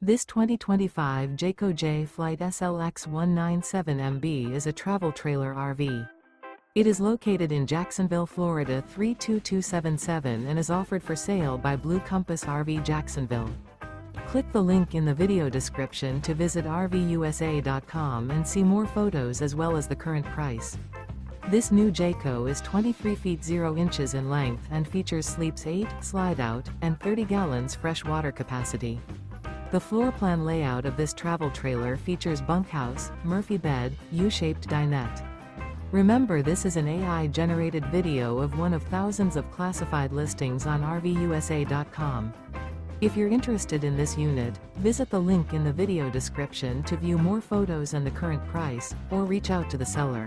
This 2025 Jayco Jay Flight SLX 197MB is a travel trailer RV. It is located in Jacksonville, Florida 32277 and is offered for sale by Blue Compass RV Jacksonville. Click the link in the video description to visit RVUSA.com and see more photos as well as the current price. This new Jayco is 23 feet 0 inches in length and features sleeps 8, Slideout, and 30 gallons fresh water capacity. The floor plan layout of this travel trailer features bunkhouse, Murphy bed, U-shaped dinette. Remember, this is an AI-generated video of one of thousands of classified listings on RVUSA.com. If you're interested in this unit, visit the link in the video description to view more photos and the current price, or reach out to the seller.